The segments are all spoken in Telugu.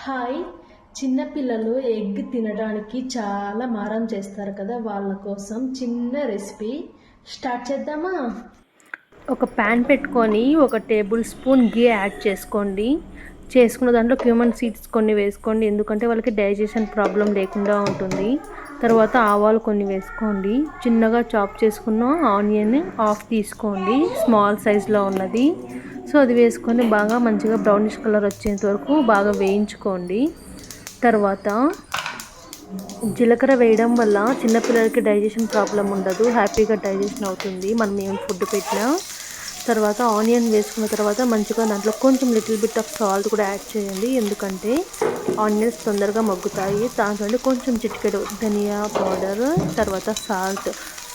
హాయ్. చిన్నపిల్లలు ఎగ్ తినడానికి చాలా మారం చేస్తారు కదా, వాళ్ళ కోసం చిన్న రెసిపీ స్టార్ట్ చేద్దామా? ఒక ప్యాన్ పెట్టుకొని 1 టేబుల్ స్పూన్ గీ యాడ్ చేసుకోండి. చేసుకున్న దాంట్లో క్యూమన్ సీడ్స్ కొన్ని వేసుకోండి, ఎందుకంటే వాళ్ళకి డైజెషన్ ప్రాబ్లం లేకుండా ఉంటుంది. తర్వాత ఆవాలు కొన్ని వేసుకోండి. చిన్నగా చాప్ చేసుకున్న ఆనియన్ హాఫ్ తీసుకోండి, స్మాల్ సైజులో ఉన్నది. సో అది వేసుకొని బాగా మంచిగా బ్రౌనిష్ కలర్ వచ్చేంత వరకు బాగా వేయించుకోండి. తర్వాత జీలకర్ర వేయడం వల్ల చిన్నపిల్లలకి డైజెషన్ ప్రాబ్లం ఉండదు, హ్యాపీగా డైజెషన్ అవుతుంది మనం ఏం ఫుడ్ పెట్టినా. తర్వాత ఆనియన్ వేసుకున్న తర్వాత మంచిగా దాంట్లో కొంచెం లిటిల్ బిట్ ఆఫ్ సాల్ట్ కూడా యాడ్ చేయండి, ఎందుకంటే ఆనియన్స్ తొందరగా మగ్గుతాయి. దాంట్లో కొంచెం చిటికెడు ధనియా పౌడర్, తర్వాత సాల్ట్.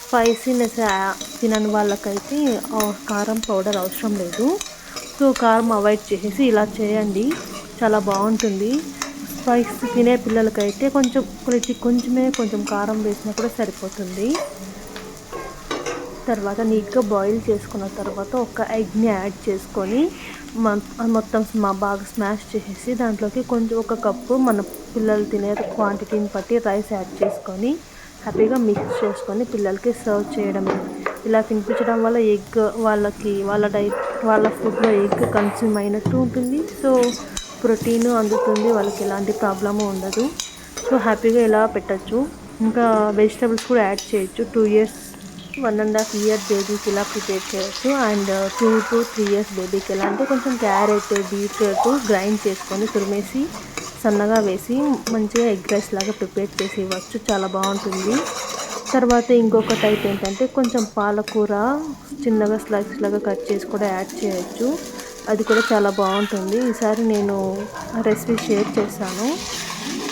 స్పైసీనెస్ తినని వాళ్ళకైతే కారం పౌడర్ అవసరం లేదు. సో కారం అవాయిడ్ చేసేసి ఇలా చేయండి, చాలా బాగుంటుంది. స్పైసీ తినే పిల్లలకైతే కొంచెం కారం వేసినా కూడా సరిపోతుంది. తర్వాత నీట్గా బాయిల్ చేసుకున్న తర్వాత ఒక ఎగ్ని యాడ్ చేసుకొని మొత్తం బాగా స్మాష్ చేసేసి దాంట్లోకి కొంచెం 1 కప్పు మన పిల్లలు తినే క్వాంటిటీని బట్టి రైస్ యాడ్ చేసుకొని హ్యాపీగా మిక్స్ చేసుకొని పిల్లలకి సర్వ్ చేయడమే. ఇలా తినిపించడం వల్ల ఎగ్ వాళ్ళ ఫుడ్లో ఎగ్ కన్స్యూమ్ అయినట్టు ఉంటుంది. సో ప్రోటీన్ అందుతుంది, వాళ్ళకి ఎలాంటి ప్రాబ్లము ఉండదు. సో హ్యాపీగా ఇలా పెట్టచ్చు. ఇంకా వెజిటబుల్స్ కూడా యాడ్ చేయొచ్చు. 2 ఇయర్స్ 1.5 ఇయర్ బేబీకి ఇలా ప్రిపేర్ చేయొచ్చు. అండ్ 2 to 3 ఇయర్స్ బేబీకి ఎలా అంటే కొంచెం క్యారెట్, బీట్రూట్ గ్రైండ్ చేసుకొని తురిమేసి సన్నగా వేసి మంచిగా ఎగ్ రైస్ లాగా ప్రిపేర్ చేసి ఇవ్వచ్చు, చాలా బాగుంటుంది. తర్వాత ఇంకొక టైప్ ఏంటంటే కొంచెం పాలకూర చిన్నగా స్లైస్ లాగా కట్ చేసి కూడా యాడ్ చేయొచ్చు, అది కూడా చాలా బాగుంటుంది. ఈసారి నేను రెసిపీ షేర్ చేశాను.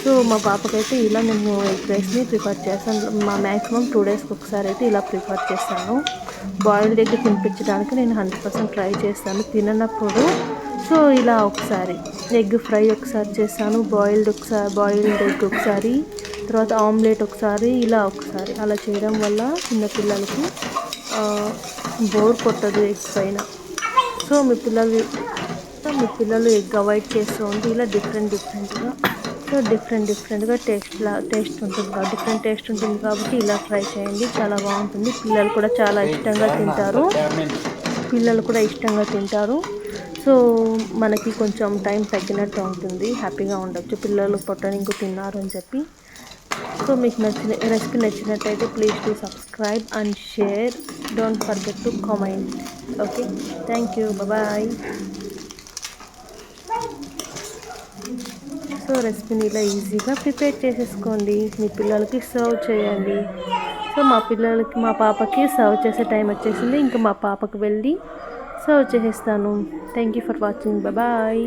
సో మా పాపకైతే ఇలా నేను ఎగ్ రైస్ని ప్రిఫర్ చేస్తాను. మ్యాక్సిమం 2 డేస్కి ఒకసారి అయితే ఇలా ప్రిఫర్ చేస్తాను. బాయిల్డ్ ఎగ్ తినిపించడానికి నేను 100% ట్రై చేస్తాను తిననప్పుడు. సో ఇలా ఒకసారి ఎగ్ ఫ్రై ఒకసారి చేస్తాను, బాయిల్డ్ ఎగ్ ఒకసారి, తర్వాత ఆమ్లెట్ ఒకసారి, ఇలా ఒకసారి అలా చేయడం వల్ల చిన్నపిల్లలకి బోర్ కొట్టదు ఎగ్ పైన. సో మీ పిల్లలు ఎగ్ అవాయిడ్ చేస్తూ ఉంటే ఇలా డిఫరెంట్గా టేస్ట్ ఉంటుంది, డిఫరెంట్ టేస్ట్ ఉంటుంది కాబట్టి ఇలా ట్రై చేయండి, చాలా బాగుంటుంది. పిల్లలు కూడా చాలా ఇష్టంగా తింటారు. సో మనకి కొంచెం టైం తగ్గినట్టు ఉంటుంది, హ్యాపీగా ఉండొచ్చు పిల్లలు పొట్టనింకు తిన్నారు అని చెప్పి. సో మీకు రెసిపీ నచ్చినట్టయితే please to subscribe and share, don't forget to comment. Okay, thank you, bye. So రెసిపీని ఇలా ఈజీగా ప్రిపేర్ చేసేసుకోండి, మీ పిల్లలకి సర్వ్ చేయండి. సో మా పాపకి సర్వ్ చేసే టైం వచ్చేసింది, ఇంకా మా పాపకి వెళ్ళి సర్వ్ చేసేస్తాను. Thank you for watching, bye.